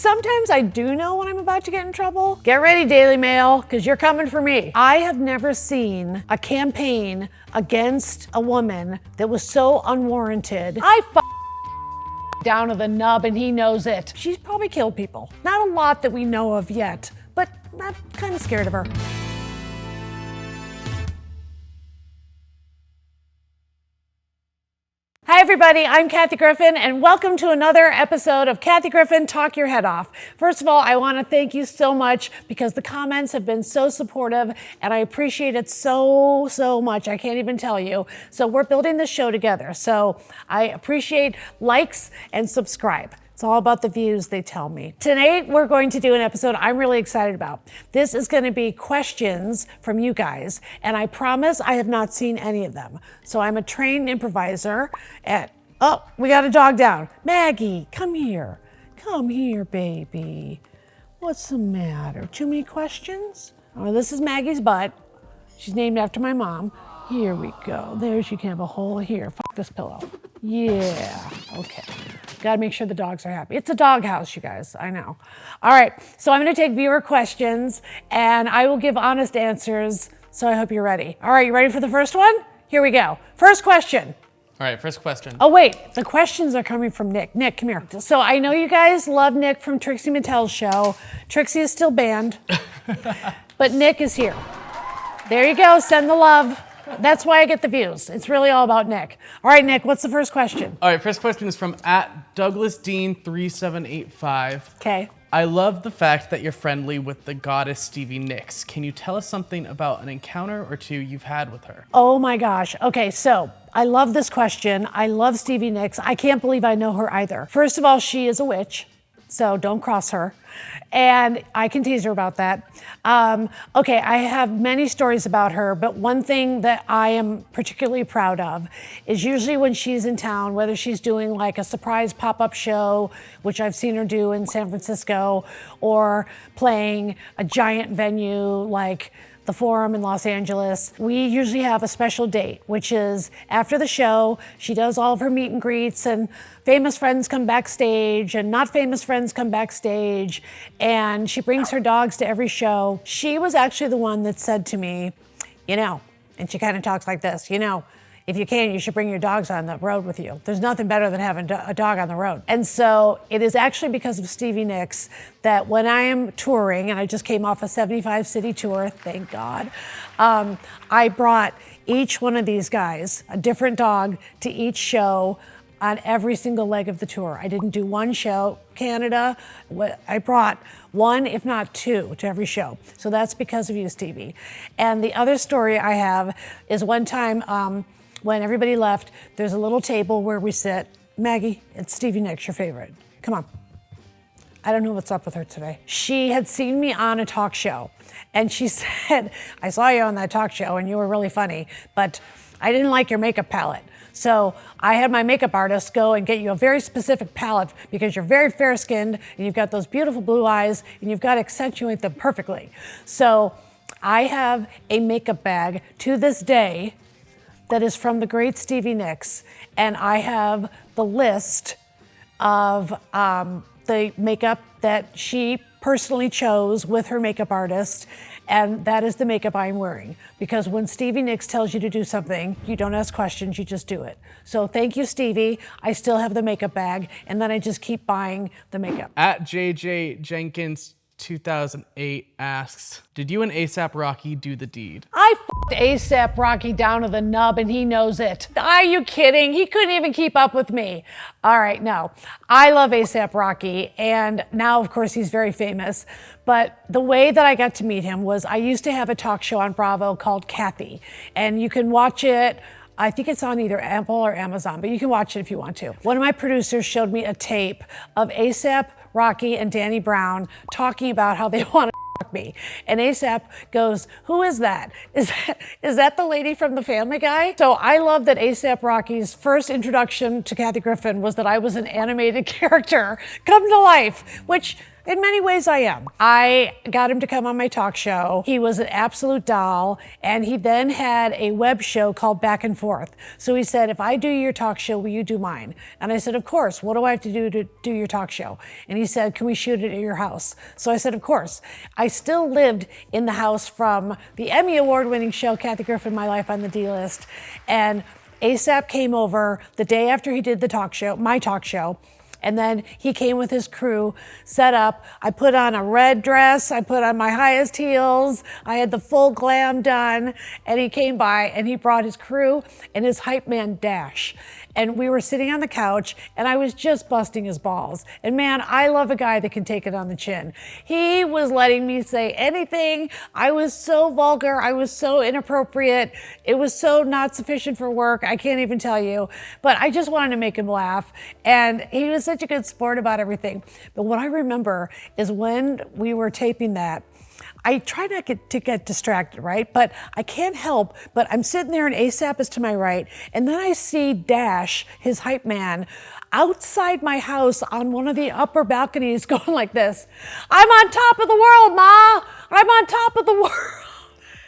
sometimes I do know when I'm about to get in trouble. Get ready, Daily Mail, because you're coming for me. I have never seen a campaign against a woman that was so unwarranted. I down to the nub and he knows it. She's probably killed people. Not a lot that we know of yet, but I'm kind of scared of her. Hi everybody, I'm Kathy Griffin and welcome to another episode of Kathy Griffin Talk Your Head Off. First of all, I want to thank you so much because the comments have been so supportive and I appreciate it so much. I can't even tell you. So we're building this show together. So I appreciate likes and subscribe. It's all about the views, they tell me. Tonight, we're going to do an episode I'm really excited about. This is gonna be questions from you guys, and I promise I have not seen any of them. So I'm a trained improviser at, oh, we got a dog down. Maggie, come here. Come here, baby. What's the matter? Too many questions? Oh, this is Maggie's butt. She's named after my mom. Here we go. There, she can have a hole here. Fuck this pillow. Yeah, okay. Gotta make sure the dogs are happy. It's a dog house, you guys, I know. All right, so I'm gonna take viewer questions and I will give honest answers, so I hope you're ready. All right, you ready for the first one? Here we go. First question. All right, first question. Oh wait, the questions are coming from Nick. Nick, come here. So I know you guys love Nick from Trixie Mattel's show. Trixie is still banned, but Nick is here. There you go, send the love. That's why I get the views. It's really all about Nick. All right, Nick, what's the first question? All right, first question is from @DouglasDean3785. Okay. I love the fact that you're friendly with the goddess Stevie Nicks. Can you tell us something about an encounter or two you've had with her? Oh my gosh. Okay, so I love this question. I love Stevie Nicks. I can't believe I know her either. First of all, she is a witch, so don't cross her. And I can tease her about that. Okay, I have many stories about her, but one thing that I am particularly proud of is usually when she's in town, whether she's doing like a surprise pop-up show, which I've seen her do in San Francisco, or playing a giant venue like the Forum in Los Angeles. We usually have a special date, which is after the show, she does all of her meet and greets and famous friends come backstage and not famous friends come backstage, and she brings her dogs to every show. She was actually the one that said to me, you know, and she kind of talks like this, you know, if you can, you should bring your dogs on the road with you. There's nothing better than having a dog on the road. And so it is actually because of Stevie Nicks that when I am touring, and I just came off a 75-city tour, thank God, I brought each one of these guys, a different dog, to each show on every single leg of the tour. I didn't do one show. Canada, I brought one, if not two, to every show. So that's because of you, Stevie. And the other story I have is one time, when everybody left, there's a little table where we sit. Maggie, it's Stevie Nicks, your favorite. Come on. I don't know what's up with her today. She had seen me on a talk show, and she said, I saw you on that talk show, and you were really funny, but I didn't like your makeup palette. So I had my makeup artist go and get you a very specific palette because you're very fair-skinned, and you've got those beautiful blue eyes, and you've got to accentuate them perfectly. So I have a makeup bag to this day that is from the great Stevie Nicks, and I have the list of the makeup that she personally chose with her makeup artist, and that is the makeup I'm wearing. Because when Stevie Nicks tells you to do something, you don't ask questions, you just do it. So thank you, Stevie. I still have the makeup bag, and then I just keep buying the makeup. @JJ Jenkins 2008 asks, did you and A$AP Rocky do the deed? I f***ed A$AP Rocky down to the nub and he knows it. Are you kidding? He couldn't even keep up with me. All right, no. I love A$AP Rocky, and now of course he's very famous, but the way that I got to meet him was I used to have a talk show on Bravo called Kathy, and you can watch it. I think it's on either Apple or Amazon, but you can watch it if you want to. One of my producers showed me a tape of A$AP Rocky and Danny Brown talking about how they want to fuck me. And A$AP goes, who is that? Is that the lady from the Family Guy? So I love that A$AP Rocky's first introduction to Kathy Griffin was that I was an animated character come to life, which In many ways, I am. I got him to come on my talk show. He was an absolute doll, and he then had a web show called Back and Forth. So he said, if I do your talk show, will you do mine? And I said, of course. What do I have to do your talk show? And he said, can we shoot it at your house? So I said, of course. I still lived in the house from the Emmy award-winning show, Kathy Griffin, My Life on the D-List. And ASAP came over the day after he did the talk show, my talk show, and then he came with his crew, set up. I put on a red dress, I put on my highest heels, I had the full glam done, and he came by and he brought his crew and his hype man Dash. And we were sitting on the couch and I was just busting his balls. And man, I love a guy that can take it on the chin. He was letting me say anything. I was so vulgar, I was so inappropriate. It was so not sufficient for work, I can't even tell you. But I just wanted to make him laugh. And he was such a good sport about everything. But what I remember is when we were taping that, I try not to get distracted, right? But I can't help, but I'm sitting there and ASAP is to my right, and then I see Dash, his hype man, outside my house on one of the upper balconies going like this. I'm on top of the world, Ma! I'm on top of the world.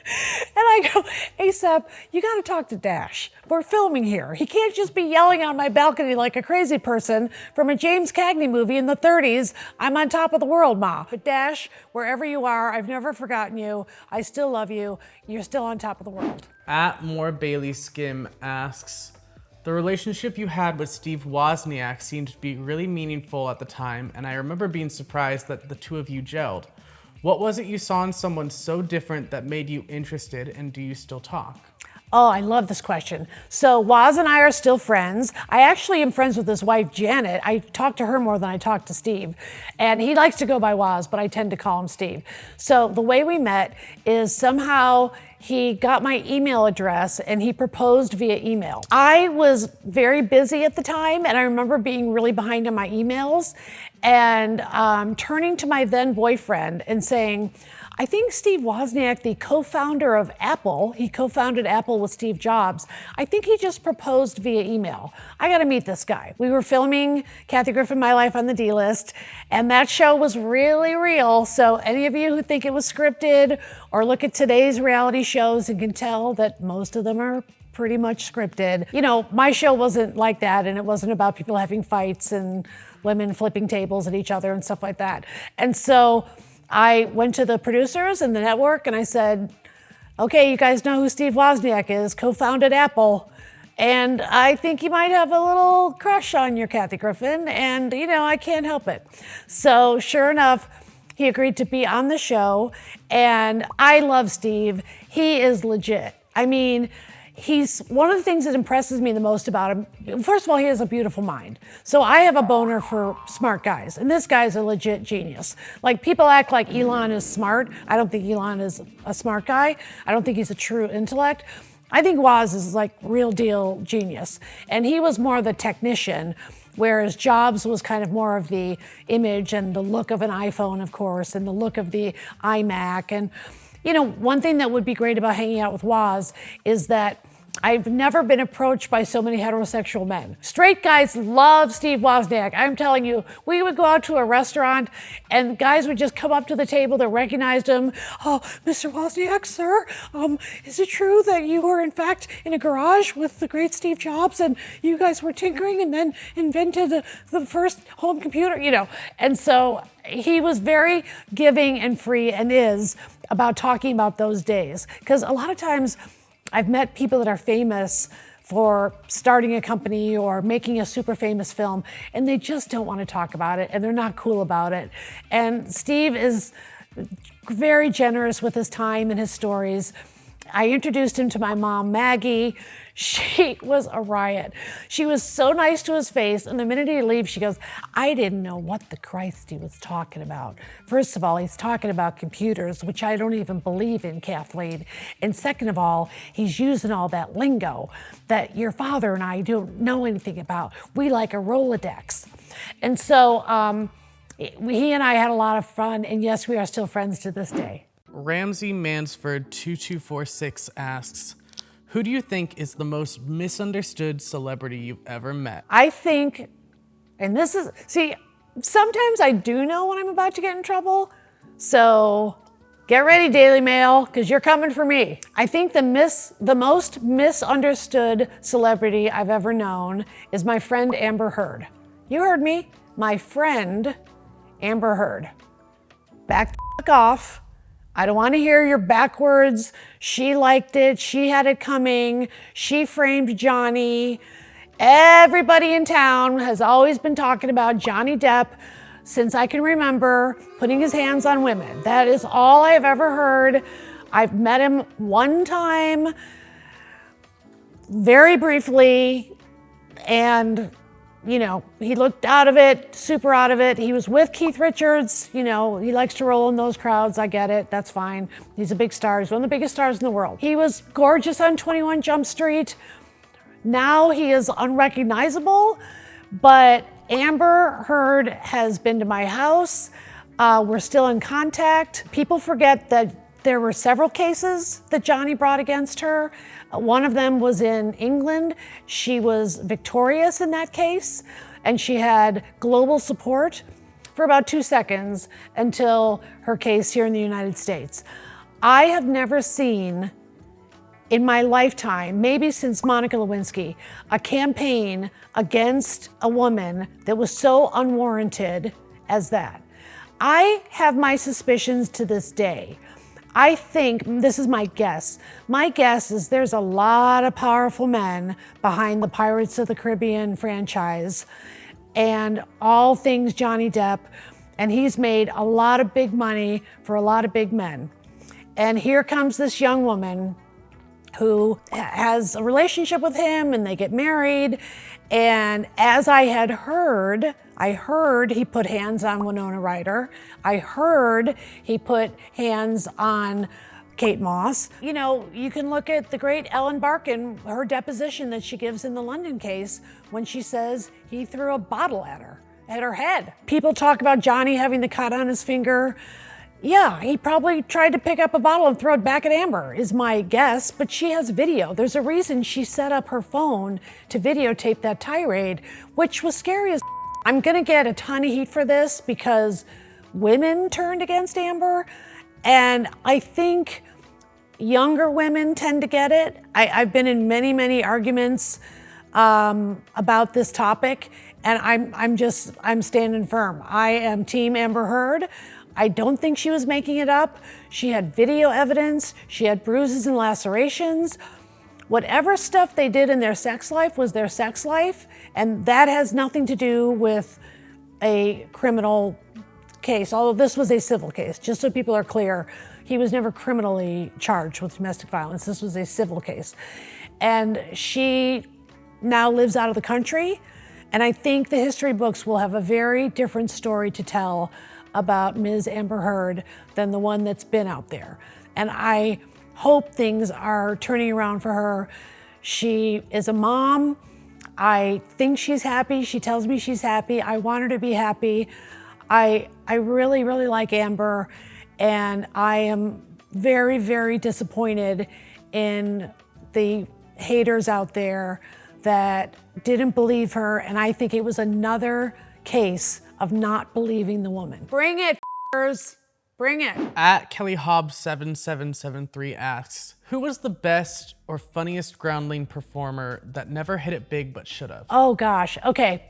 And I go, ASAP, you gotta talk to Dash. We're filming here. He can't just be yelling on my balcony like a crazy person from a James Cagney movie in the 30s. I'm on top of the world, Ma. But Dash, wherever you are, I've never forgotten you. I still love you. You're still on top of the world. At More Bailey Skim asks, the relationship you had with Steve Wozniak seemed to be really meaningful at the time, and I remember being surprised that the two of you gelled. What was it you saw in someone so different that made you interested, and do you still talk? Oh, I love this question. So Woz and I are still friends. I actually am friends with his wife, Janet. I talk to her more than I talk to Steve. And he likes to go by Woz, but I tend to call him Steve. So the way we met is somehow he got my email address and he proposed via email. I was very busy at the time, and I remember being really behind on my emails and turning to my then boyfriend and saying, I think Steve Wozniak, the co-founder of Apple, he co-founded Apple with Steve Jobs, I think he just proposed via email. I gotta meet this guy. We were filming Kathy Griffin, My Life on the D-List, and that show was really real. So any of you who think it was scripted or look at today's reality shows and can tell that most of them are pretty much scripted. You know, my show wasn't like that, and it wasn't about people having fights and women flipping tables at each other and stuff like that. And so I went to the producers and the network and I said, okay, you guys know who Steve Wozniak is, co-founded Apple. And I think he might have a little crush on your Kathy Griffin, and you know, I can't help it. So sure enough, he agreed to be on the show, and I love Steve. He is legit. I mean, he's one of the things that impresses me the most about him. First of all, he has a beautiful mind. So I have a boner for smart guys, and this guy's a legit genius. Like, people act like Elon is smart. I don't think Elon is a smart guy. I don't think he's a true intellect. I think Woz is like real deal genius. And he was more the technician, whereas Jobs was kind of more of the image and the look of an iPhone, of course, and the look of the iMac. And you know, one thing that would be great about hanging out with Woz is that I've never been approached by so many heterosexual men. Straight guys love Steve Wozniak. I'm telling you, we would go out to a restaurant and guys would just come up to the table that recognized him. Oh, Mr. Wozniak, sir, is it true that you were in fact in a garage with the great Steve Jobs and you guys were tinkering and then invented the first home computer, you know? And so he was very giving and free, and is, about talking about those days. Because a lot of times I've met people that are famous for starting a company or making a super famous film, and they just don't want to talk about it, and they're not cool about it. And Steve is very generous with his time and his stories. I introduced him to my mom, Maggie. She was a riot. She was so nice to his face, and the minute he leaves, she goes, I didn't know what the Christ he was talking about. First of all, he's talking about computers, which I don't even believe in, Kathleen. And second of all, he's using all that lingo that your father and I don't know anything about. We like a Rolodex. And so he and I had a lot of fun, and yes, we are still friends to this day. Ramsey Mansford 2246 asks, who do you think is the most misunderstood celebrity you've ever met? I think, and this is, see, sometimes I do know when I'm about to get in trouble. So get ready, Daily Mail, because you're coming for me. I think the most misunderstood celebrity I've ever known is my friend Amber Heard. You heard me. My friend Amber Heard. Back the fuck off. I don't want to hear your backwards. She liked it. She had it coming. She framed Johnny. Everybody in town has always been talking about Johnny Depp since I can remember, putting his hands on women. That is all I have ever heard. I've met him one time, very briefly, and you know, he looked out of it, super out of it. He was with Keith Richards. You know, he likes to roll in those crowds. I get it. That's fine. He's a big star. He's one of the biggest stars in the world. He was gorgeous on 21 Jump Street. Now he is unrecognizable, but Amber Heard has been to my house. We're still in contact. People forget that there were several cases that Johnny brought against her. One of them was in England. She was victorious in that case, and she had global support for about 2 seconds until her case here in the United States. I have never seen in my lifetime, maybe since Monica Lewinsky, a campaign against a woman that was so unwarranted as that. I have my suspicions to this day. I think, this is my guess is there's a lot of powerful men behind the Pirates of the Caribbean franchise and all things Johnny Depp, and he's made a lot of big money for a lot of big men. And here comes this young woman who has a relationship with him and they get married. And as I had heard, he put hands on Winona Ryder. I heard he put hands on Kate Moss. You know, you can look at the great Ellen Barkin, her deposition that she gives in the London case when she says he threw a bottle at her head. People talk about Johnny having the cut on his finger. Yeah, he probably tried to pick up a bottle and throw it back at Amber, is my guess, but she has video. There's a reason she set up her phone to videotape that tirade, which was scary as I'm gonna get a ton of heat for this because women turned against Amber, and I think younger women tend to get it. I've been in many, many arguments about this topic, and I'm standing firm. I am Team Amber Heard. I don't think she was making it up. She had video evidence. She had bruises and lacerations. Whatever stuff they did in their sex life was their sex life, and that has nothing to do with a criminal case, although this was a civil case. Just so people are clear, he was never criminally charged with domestic violence. This was a civil case. And she now lives out of the country, and I think the history books will have a very different story to tell about Ms. Amber Heard than the one that's been out there. And I hope things are turning around for her. She is a mom. I think she's happy. She tells me she's happy. I want her to be happy. I really, really like Amber, and I am very, very disappointed in the haters out there that didn't believe her, and I think it was another case of not believing the woman. Bring it, f***ers. Bring it. At Kelly Hobbs 7773 asks, who was the best or funniest groundling performer that never hit it big but should have? Oh gosh, okay.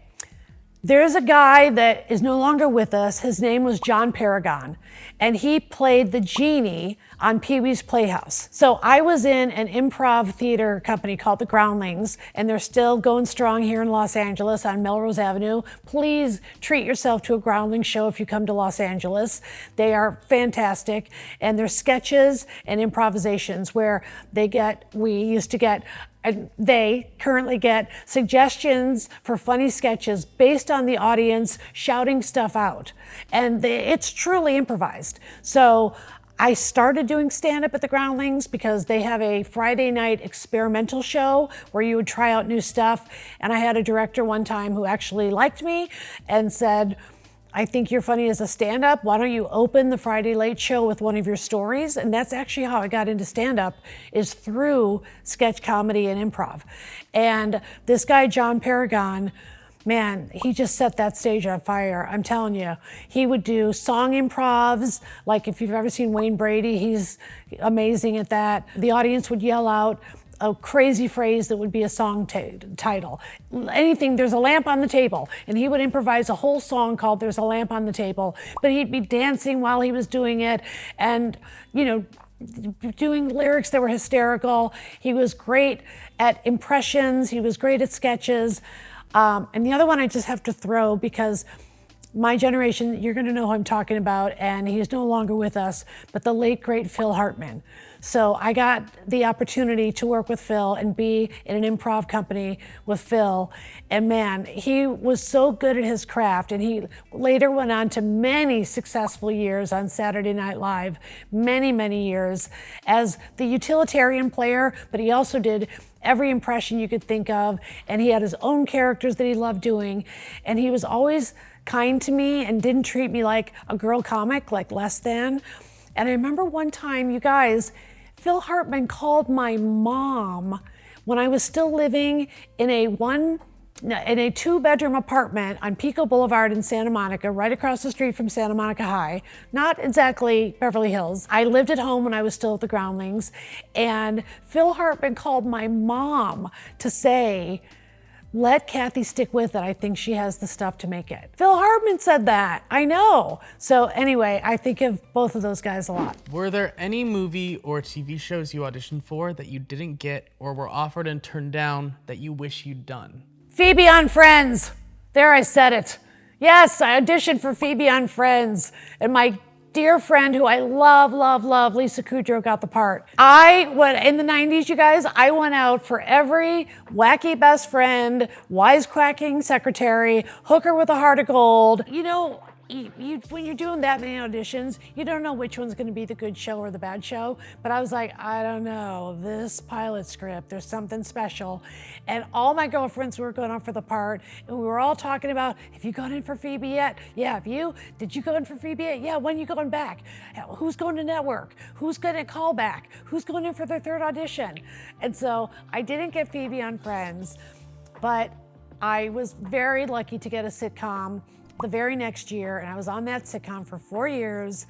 There's a guy that is no longer with us. His name was John Paragon, and he played the genie on Pee-wee's Playhouse. So I was in an improv theater company called the Groundlings, and they're still going strong here in Los Angeles on Melrose Avenue. Please treat yourself to a Groundling show if you come to Los Angeles. They are fantastic, and they're sketches and improvisations where they currently get suggestions for funny sketches based on the audience shouting stuff out. And it's truly improvised. So I started doing stand-up at the Groundlings because they have a Friday night experimental show where you would try out new stuff. And I had a director one time who actually liked me and said, I think you're funny as a stand-up. Why don't you open the Friday Late Show with one of your stories? And that's actually how I got into stand-up, is through sketch comedy and improv. And this guy, John Paragon, man, he just set that stage on fire. I'm telling you, he would do song improvs. Like if you've ever seen Wayne Brady, he's amazing at that. The audience would yell out a crazy phrase that would be a song title. Anything, there's a lamp on the table. And he would improvise a whole song called There's a Lamp on the Table. But he'd be dancing while he was doing it and, you know, doing lyrics that were hysterical. He was great at impressions. He was great at sketches. And the other one I just have to throw, because my generation, you're gonna know who I'm talking about, and he's no longer with us, but the late, great Phil Hartman. So I got the opportunity to work with Phil and be in an improv company with Phil. And man, he was so good at his craft, and he later went on to many successful years on Saturday Night Live, many, many years as the utilitarian player, but he also did every impression you could think of, and he had his own characters that he loved doing, and he was always kind to me and didn't treat me like a girl comic, like less than. And I remember one time, you guys, Phil Hartman called my mom when I was still living in a 2-bedroom apartment on Pico Boulevard in Santa Monica, right across the street from Santa Monica High, not exactly Beverly Hills. I lived at home when I was still at the Groundlings, and Phil Hartman called my mom to say, let Kathy stick with it. I think she has the stuff to make it. Phil Hartman said that. I know. So anyway, I think of both of those guys a lot. Were there any movie or TV shows you auditioned for that you didn't get or were offered and turned down that you wish you'd done? Phoebe on Friends. There, I said it. Yes, I auditioned for Phoebe on Friends, and my dear friend who I love, love, love, Lisa Kudrow, got the part. In the 90s, you guys, I went out for every wacky best friend, wisecracking secretary, hooker with a heart of gold. You know, when you're doing that many auditions, you don't know which one's gonna be the good show or the bad show. But I was like, I don't know, this pilot script, there's something special. And all my girlfriends were going on for the part, and we were all talking about, have you gone in for Phoebe yet? Yeah, have you? Did you go in for Phoebe yet? Yeah, when are you going back? Who's going to network? Who's going to call back? Who's going in for their third audition? And so I didn't get Phoebe on Friends, but I was very lucky to get a sitcom the very next year, and I was on that sitcom for 4 years.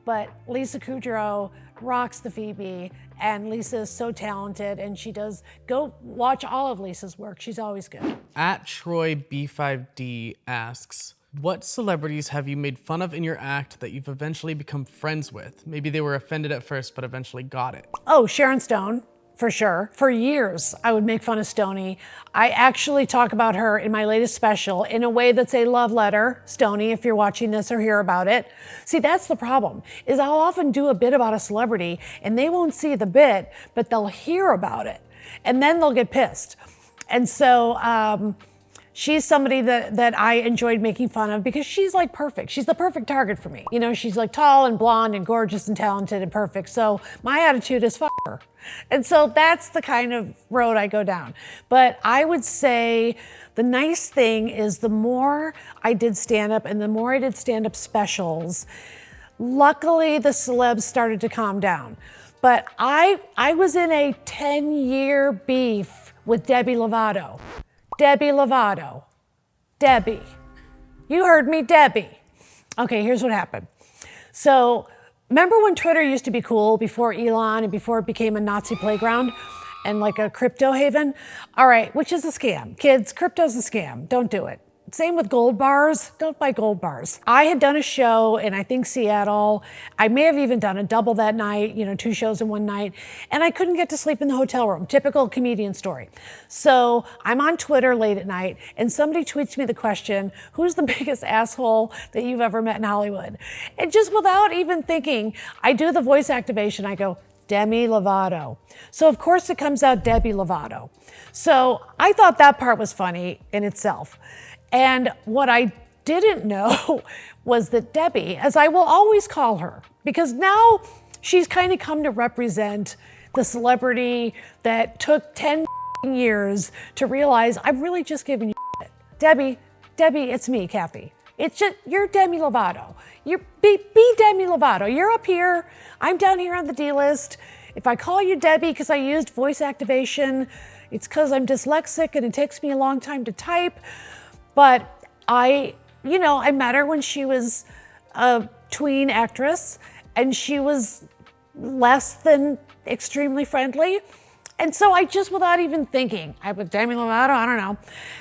But Lisa Kudrow rocks the Phoebe, and Lisa is so talented, and she does, go watch all of Lisa's work. She's always good. At Troy B5D asks, what celebrities have you made fun of in your act that you've eventually become friends with? Maybe they were offended at first, but eventually got it. Oh, Sharon Stone. For sure. For years, I would make fun of Stoney. I actually talk about her in my latest special in a way that's a love letter. Stoney, if you're watching this or hear about it. See, that's the problem, is I'll often do a bit about a celebrity and they won't see the bit, but they'll hear about it and then they'll get pissed. And so she's somebody that I enjoyed making fun of because she's like perfect. She's the perfect target for me. You know, she's like tall and blonde and gorgeous and talented and perfect. So my attitude is fuck her. And so that's the kind of road I go down. But I would say the nice thing is the more I did stand-up and the more I did stand-up specials, luckily the celebs started to calm down. But I was in a 10-year beef with Demi Lovato. Demi Lovato. Debbie. You heard me, Debbie. Okay, here's what happened. So, remember when Twitter used to be cool before Elon and before it became a Nazi playground and like a crypto haven? All right, which is a scam. Kids, crypto's a scam. Don't do it. Same with gold bars. Don't buy gold bars. I had done a show in, I think, Seattle. I may have even done a double that night, 2 shows in one night, and I couldn't get to sleep in the hotel room. Typical comedian story. So I'm on Twitter late at night, and somebody tweets me the question, who's the biggest asshole that you've ever met in Hollywood? And just without even thinking, I do the voice activation. I go, Demi Lovato. So of course it comes out Demi Lovato. So I thought that part was funny in itself. And what I didn't know was that Debbie, as I will always call her, because now she's kind of come to represent the celebrity that took 10 years to realize I'm really just giving you shit. Debbie, it's me, Kathy. It's just, you're Demi Lovato. Be Demi Lovato. You're up here, I'm down here on the D list. If I call you Debbie because I used voice activation, it's because I'm dyslexic and it takes me a long time to type. But I met her when she was a tween actress, and she was less than extremely friendly. And so I just, without even thinking, I was Demi Lovato, I don't know.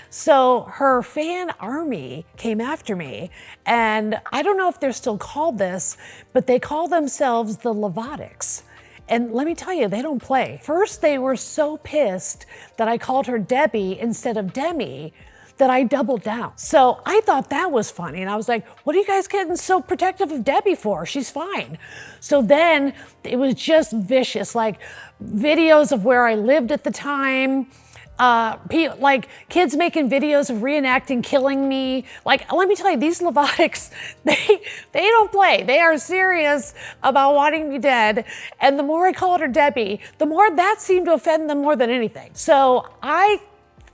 So her fan army came after me, and I don't know if they're still called this, but they call themselves the Lovatics. And let me tell you, they don't play. First, they were so pissed that I called her Debbie instead of Demi that I doubled down. So I thought that was funny. And I was like, what are you guys getting so protective of Debbie for? She's fine. So then it was just vicious, like videos of where I lived at the time, like kids making videos of reenacting killing me. Like, let me tell you, these Lovatics, they don't play. They are serious about wanting me dead. And the more I called her Debbie, the more that seemed to offend them more than anything. So I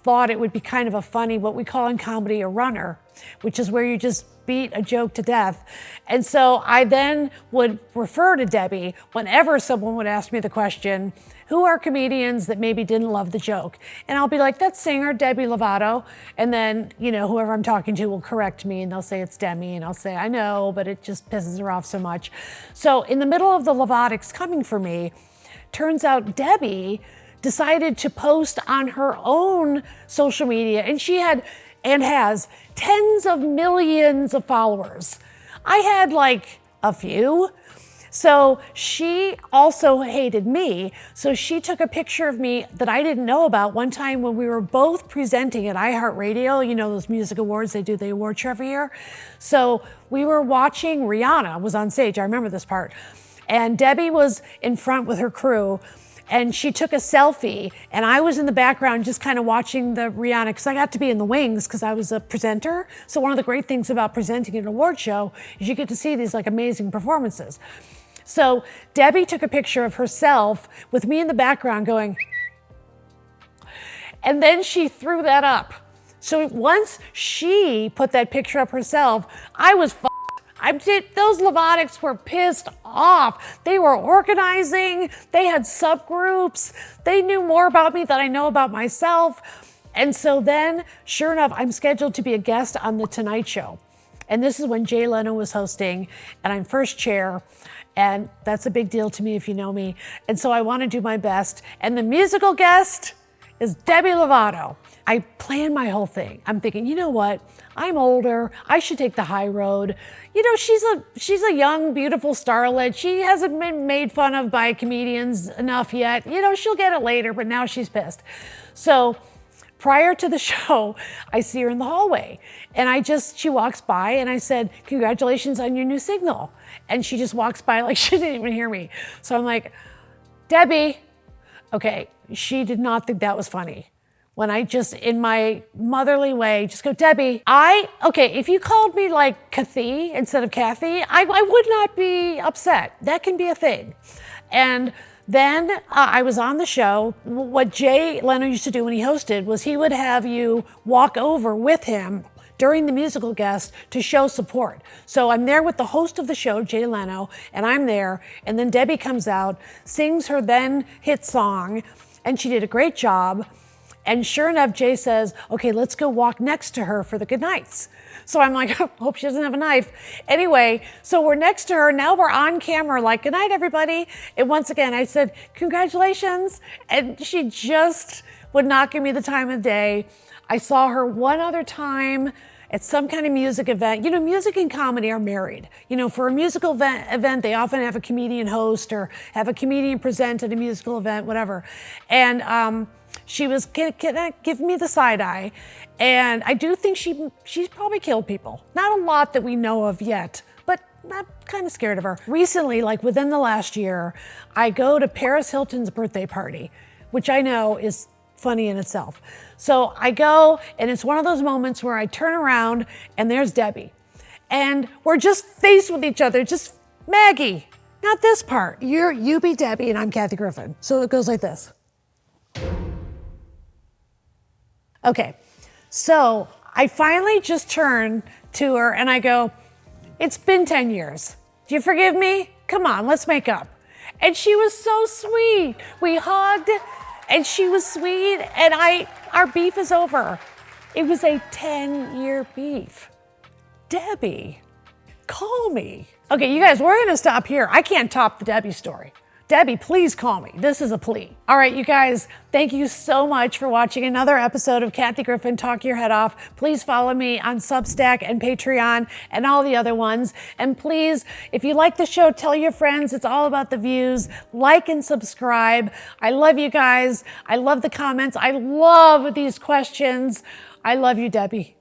thought it would be kind of a funny, what we call in comedy, a runner, which is where you just beat a joke to death. And so I then would refer to Debbie whenever someone would ask me the question, who are comedians that maybe didn't love the joke? And I'll be like, that's singer Demi Lovato. And then, whoever I'm talking to will correct me and they'll say it's Demi. And I'll say, I know, but it just pisses her off so much. So in the middle of the Lovatics coming for me, turns out Debbie decided to post on her own social media, and she had and has tens of millions of followers. I had like a few. So she also hated me. So she took a picture of me that I didn't know about one time when we were both presenting at iHeartRadio, those music awards, they do the award show every year. So we were watching, Rihanna was on stage, I remember this part. And Debbie was in front with her crew, and she took a selfie, and I was in the background just kind of watching the Rihanna, because I got to be in the wings because I was a presenter. So one of the great things about presenting an award show is you get to see these like amazing performances. So Debbie took a picture of herself with me in the background going, and then she threw that up. So once she put that picture up herself, I was those Lovatics were pissed off. They were organizing, they had subgroups, they knew more about me than I know about myself. And so then, sure enough, I'm scheduled to be a guest on The Tonight Show. And this is when Jay Leno was hosting, and I'm first chair. And that's a big deal to me if you know me. And so I want to do my best. And the musical guest is Demi Lovato. I planned my whole thing. I'm thinking, you know what? I'm older. I should take the high road. She's a young, beautiful starlet. She hasn't been made fun of by comedians enough yet. She'll get it later, but now she's pissed. So prior to the show, I see her in the hallway, and she walks by, and I said, congratulations on your new single. And she just walks by like she didn't even hear me. So I'm like, Debbie. Okay, she did not think that was funny. When I just, in my motherly way, just go, Debbie, if you called me like Kathy instead of Kathy, I would not be upset. That can be a thing. And then I was on the show. What Jay Leno used to do when he hosted was he would have you walk over with him during the musical guest to show support. So I'm there with the host of the show, Jay Leno, and I'm there, and then Debbie comes out, sings her then hit song, and she did a great job. And sure enough, Jay says, okay, let's go walk next to her for the good nights. So I'm like, hope she doesn't have a knife. Anyway, so we're next to her. Now we're on camera, like, good night, everybody. And once again, I said, congratulations. And she just would not give me the time of day. I saw her one other time at some kind of music event. Music and comedy are married. For a musical event, they often have a comedian host or have a comedian present at a musical event, whatever. And she was giving me the side eye. And I do think she's probably killed people. Not a lot that we know of yet, but I'm kind of scared of her. Recently, like within the last year, I go to Paris Hilton's birthday party, which I know is funny in itself. So I go, and it's one of those moments where I turn around and there's Debbie. And we're just faced with each other, just Maggie, not this part. You be Debbie and I'm Kathy Griffin. So it goes like this. Okay, so I finally just turn to her and I go, it's been 10 years. Do you forgive me? Come on, let's make up. And she was so sweet. We hugged and she was sweet, and our beef is over. It was a 10-year beef. Debbie, call me. Okay, you guys, we're gonna stop here. I can't top the Debbie story. Debbie, please call me. This is a plea. All right, you guys, thank you so much for watching another episode of Kathy Griffin Talk Your Head Off. Please follow me on Substack and Patreon and all the other ones. And please, if you like the show, tell your friends. It's all about the views. Like and subscribe. I love you guys. I love the comments. I love these questions. I love you, Debbie.